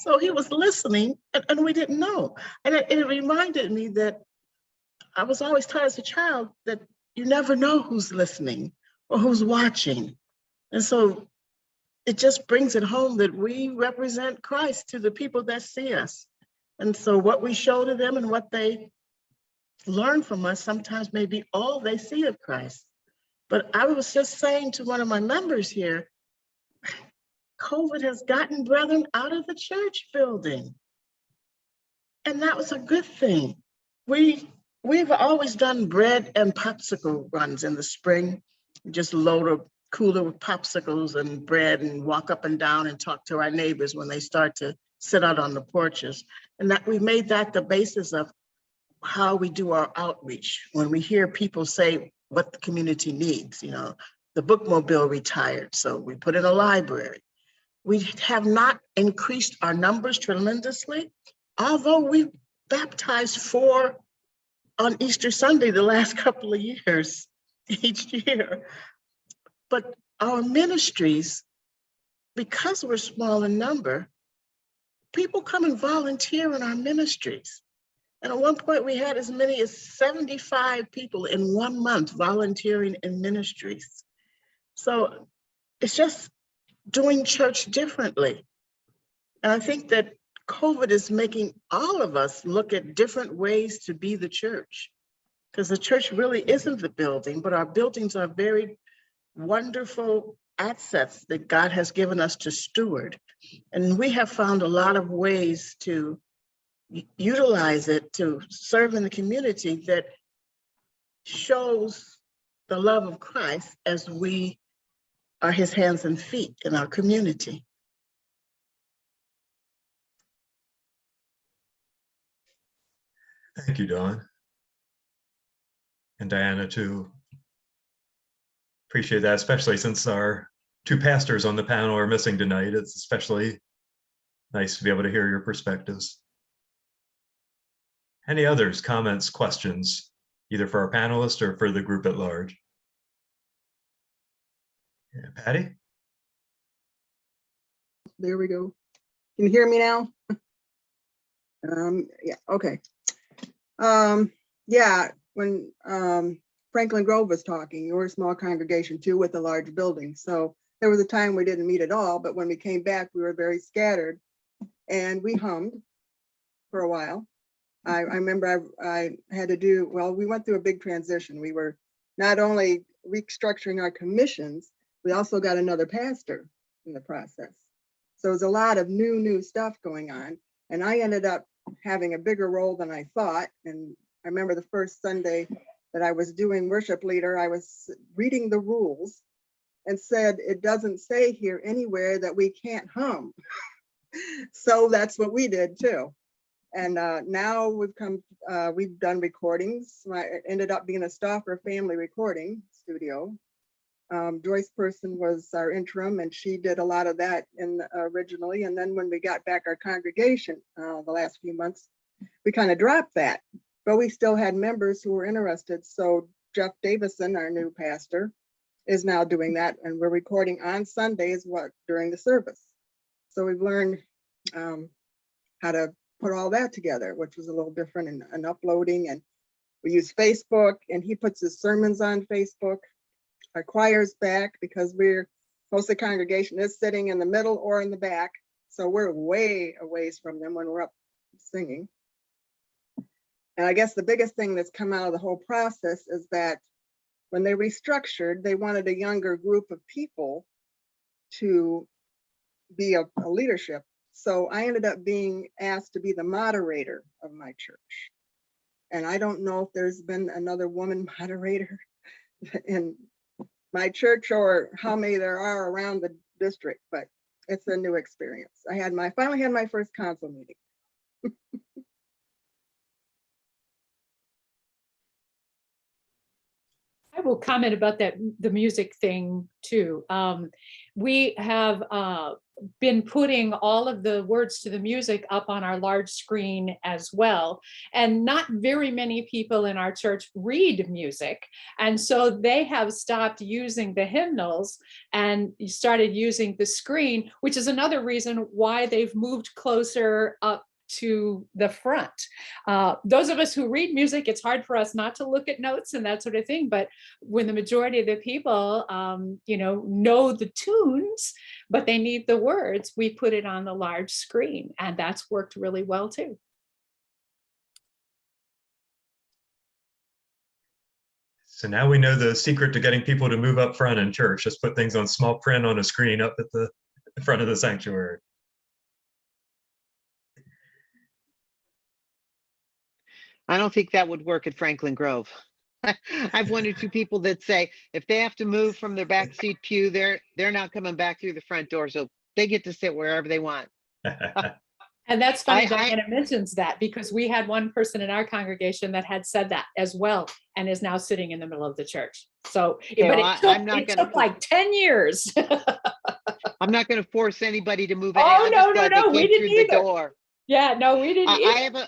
So he was listening, and we didn't know. And it reminded me that I was always taught as a child that you never know who's listening or who's watching. And so it just brings it home that we represent Christ to the people that see us. And so what we show to them and what they learn from us sometimes may be all they see of Christ. But I was just saying to one of my members here, COVID has gotten brethren out of the church building. And that was a good thing. We've always done bread and popsicle runs in the spring. Just load a cooler with popsicles and bread and walk up and down and talk to our neighbors when they start to sit out on the porches. And that we made that the basis of how we do our outreach. When we hear people say what the community needs, the bookmobile retired, so we put in a library. We have not increased our numbers tremendously, although we baptized 4 on Easter Sunday the last couple of years, each year. But our ministries, because we're small in number, people come and volunteer in our ministries. And at one point we had as many as 75 people in 1 month volunteering in ministries. So it's just doing church differently. And I think that COVID is making all of us look at different ways to be the church, because the church really isn't the building, but our buildings are very wonderful assets that God has given us to steward. And we have found a lot of ways to utilize it to serve in the community that shows the love of Christ as we are his hands and feet in our community.
Thank you, Dawn. And Diana, too. Appreciate that, especially since our two pastors on the panel are missing tonight. It's especially nice to be able to hear your perspectives. Any others, comments, questions, either for our panelists or for the group at large? Yeah, Patty?
There we go. Can you hear me now? Yeah, okay. Yeah, when Franklin Grove was talking, we're a small congregation too with a large building. So there was a time we didn't meet at all, but when we came back, we were very scattered and we hummed for a while. I remember I had to do, well, we went through a big transition. We were not only restructuring our commissions, we also got another pastor in the process. So there's a lot of new stuff going on. And I ended up having a bigger role than I thought. And I remember the first Sunday that I was doing worship leader, I was reading the rules and said, it doesn't say here anywhere that we can't hum. So that's what we did too. And now we've done recordings. I ended up being a Stauffer family recording studio. Joyce Person was our interim and she did a lot of that originally. And then when we got back our congregation the last few months, we kind of dropped that, but we still had members who were interested. So Jeff Davison, our new pastor, is now doing that. And we're recording on Sundays during the service. So we've learned how to put all that together, which was a little different and uploading. And we use Facebook and he puts his sermons on Facebook. Our choir's back because most of the congregation is sitting in the middle or in the back. So we're way a ways from them when we're up singing. And I guess the biggest thing that's come out of the whole process is that when they restructured, they wanted a younger group of people to be a leadership. So I ended up being asked to be the moderator of my church. And I don't know if there's been another woman moderator in my church or how many there are around the district, but it's a new experience. I finally had my first council meeting.
I will comment about the music thing too. We have been putting all of the words to the music up on our large screen as well. And not very many people in our church read music. And so they have stopped using the hymnals and started using the screen, which is another reason why they've moved closer up to the front. Those of us who read music, it's hard for us not to look at notes and that sort of thing. But when the majority of the people, know the tunes, but they need the words, we put it on the large screen, and that's worked really well too.
So now we know the secret to getting people to move up front in church. Just put things on small print on a screen up at the front of the sanctuary.
I don't think that would work at Franklin Grove. I have one or two people that say if they have to move from their back seat pew, they're not coming back through the front door. So they get to sit wherever they want.
And that's funny Diana mentions that, because we had one person in our congregation that had said that as well and is now sitting in the middle of the church. So, but it took like 10 years.
I'm not going to force anybody to move.
Oh, no, we didn't either.
The door.
Yeah, no, we didn't either.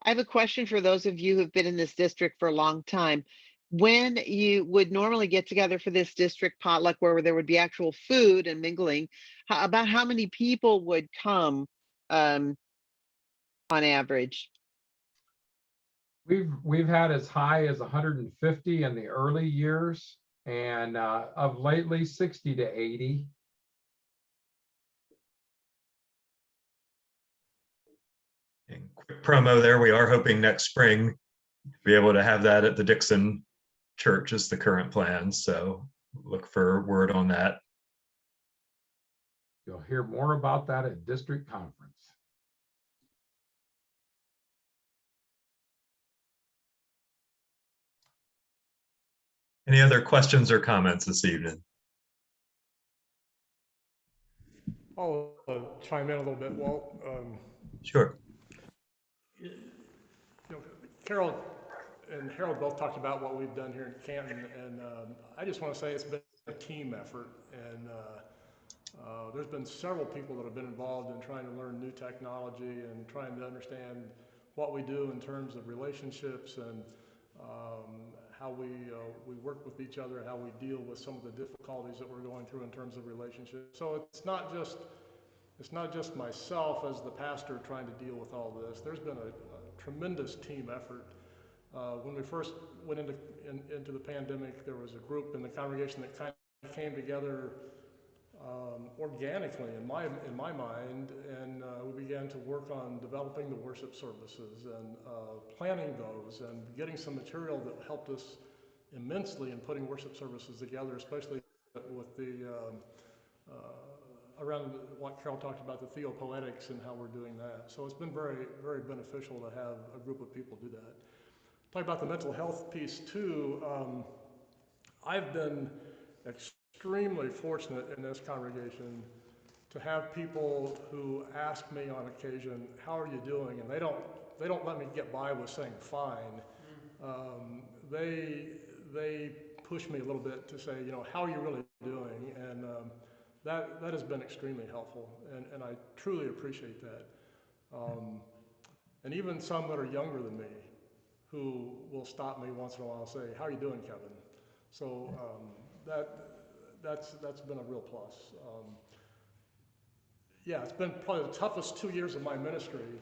I have a question for those of you who've been in this district for a long time. When you would normally get together for this district potluck where there would be actual food and mingling, about how many people would come on average?
We've had as high as 150 in the early years, and of lately 60 to 80.
And quick promo there, we are hoping next spring to be able to have that at the Dixon Church is the current plan. So look for word on that.
You'll hear more about that at district conference.
Any other questions or comments this evening?
I'll chime in a little bit, Walt.
Sure.
Carol and Harold both talked about what we've done here in Canton, and I just want to say it's been a team effort, and there's been several people that have been involved in trying to learn new technology and trying to understand what we do in terms of relationships and how we work with each other, how we deal with some of the difficulties that we're going through in terms of relationships. So it's not just myself as the pastor trying to deal with all this. There's been a tremendous team effort. When we first went into the pandemic, there was a group in the congregation that kind of came together organically in my mind, and we began to work on developing the worship services and planning those and getting some material that helped us immensely in putting worship services together, especially with the around what Carol talked about, the theopoetics and how we're doing that. So it's been very, very beneficial to have a group of people do that. Talk about the mental health piece too. I've been extremely fortunate in this congregation to have people who ask me on occasion, how are you doing? And they don't let me get by with saying fine. They push me a little bit to say, you know, how are you really doing? And that has been extremely helpful, and I truly appreciate that. And even some that are younger than me who will stop me once in a while and say, how are you doing, Kevin? So that's been a real plus. Yeah, it's been probably the toughest 2 years of my ministry,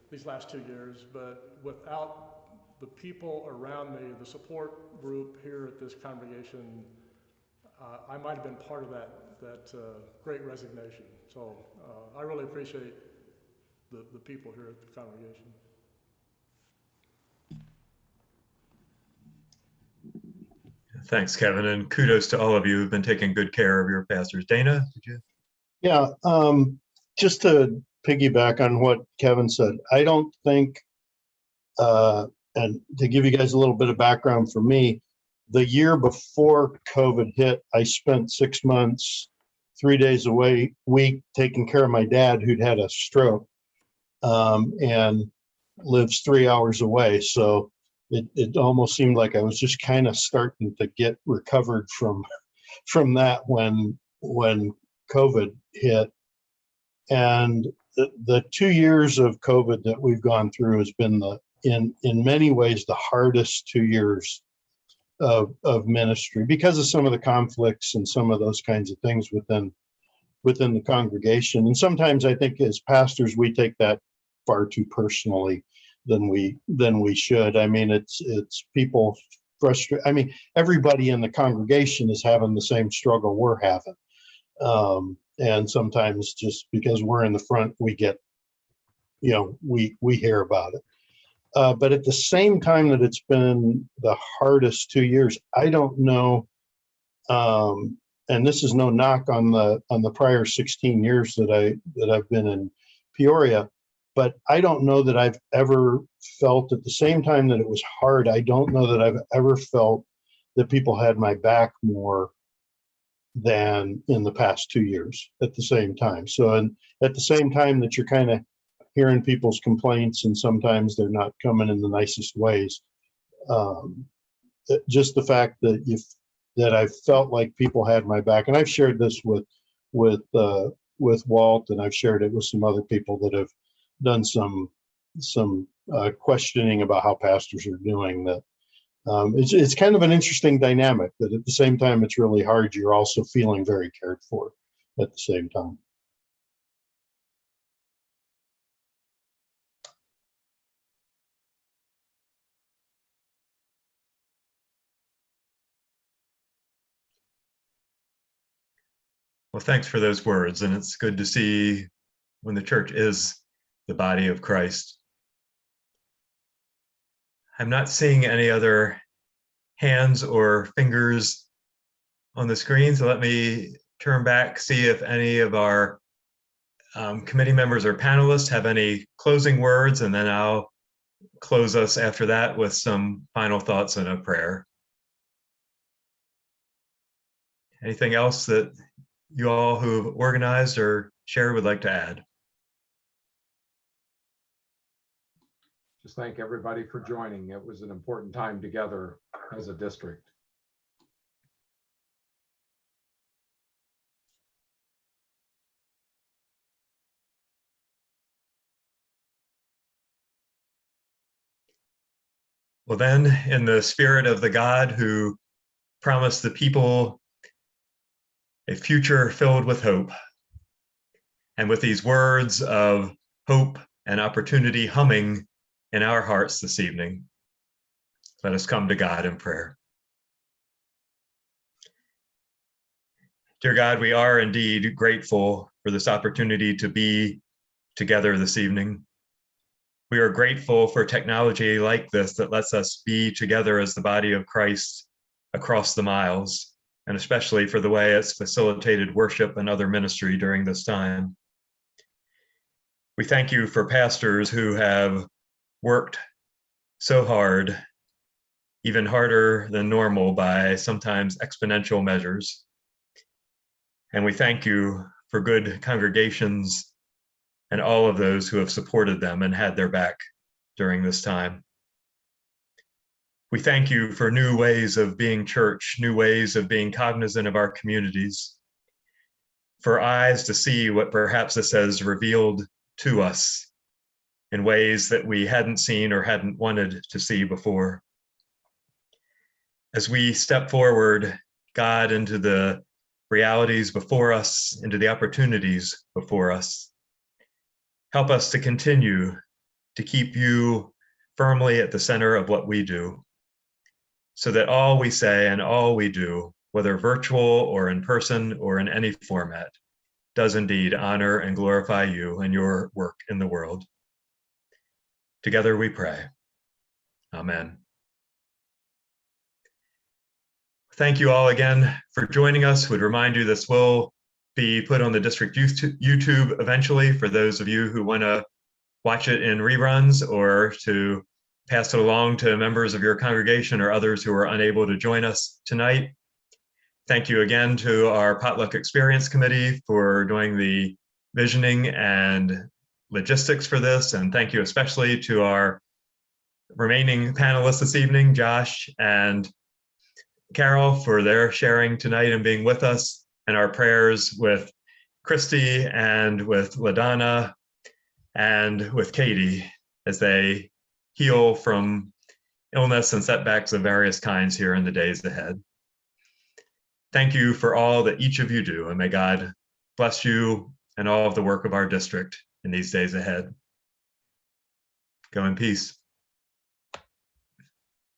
these last 2 years, but without the people around me, the support group here at this congregation, I might have been part of that great resignation. So I really appreciate the people here at the congregation.
Thanks, Kevin, and kudos to all of you who've been taking good care of your pastors. Dana, did you?
Yeah, just to piggyback on what Kevin said, I don't think, and to give you guys a little bit of background for me, the year before COVID hit, I spent 6 months, 3 days a week taking care of my dad who'd had a stroke and lives 3 hours away. So it almost seemed like I was just kind of starting to get recovered from that when COVID hit. And the 2 years of COVID that we've gone through has been in many ways the hardest 2 years of ministry because of some of the conflicts and some of those kinds of things within the congregation. And sometimes I think as pastors, we take that far too personally than we should. I mean, it's people frustrated. I mean, everybody in the congregation is having the same struggle we're having. And sometimes just because we're in the front, we get, you know, we hear about it. But at the same time that it's been the hardest 2 years, I don't know, and this is no knock on the prior 16 years that I've been in Peoria, but I don't know that I've ever felt at the same time that it was hard. I don't know that I've ever felt that people had my back more than in the past 2 years at the same time. So, and at the same time that you're kind of hearing people's complaints and sometimes they're not coming in the nicest ways, just the fact that I felt like people had my back, and I've shared this with Walt, and I've shared it with some other people that have done some questioning about how pastors are doing. That it's kind of an interesting dynamic that at the same time it's really hard, you're also feeling very cared for at the same time.
Well, thanks for those words. And it's good to see when the church is the body of Christ. I'm not seeing any other hands or fingers on the screen. So let me turn back, see if any of our committee members or panelists have any closing words, and then I'll close us after that with some final thoughts and a prayer. Anything else that you all who've organized or shared would like to add?
just thank everybody for joining. It was an important time together as a district.
Well, then, in the spirit of the God who promised the people a future filled with hope, and with these words of hope and opportunity humming in our hearts this evening, let us come to God in prayer. Dear God, we are indeed grateful for this opportunity to be together this evening. We are grateful for technology like this that lets us be together as the body of Christ across the miles, and especially for the way it's facilitated worship and other ministry during this time. We thank you for pastors who have worked so hard, even harder than normal by sometimes exponential measures. And we thank you for good congregations and all of those who have supported them and had their back during this time. We thank you for new ways of being church, new ways of being cognizant of our communities, for eyes to see what perhaps this has revealed to us in ways that we hadn't seen or hadn't wanted to see before. As we step forward, God, into the realities before us, into the opportunities before us, help us to continue to keep you firmly at the center of what we do, so that all we say and all we do, whether virtual or in person or in any format, does indeed honor and glorify you and your work in the world. Together we pray. Amen. Thank you all again for joining us. Would remind you this will be put on the district YouTube eventually for those of you who want to watch it in reruns or to pass it along to members of your congregation or others who are unable to join us tonight. Thank you again to our Potluck Experience Committee for doing the visioning and logistics for this. And thank you especially to our remaining panelists this evening, Josh and Carol, for their sharing tonight and being with us, and our prayers with Christy and with LaDonna and with Katie as they heal from illness and setbacks of various kinds here in the days ahead. Thank you for all that each of you do, and may God bless you and all of the work of our district in these days ahead. Go in peace.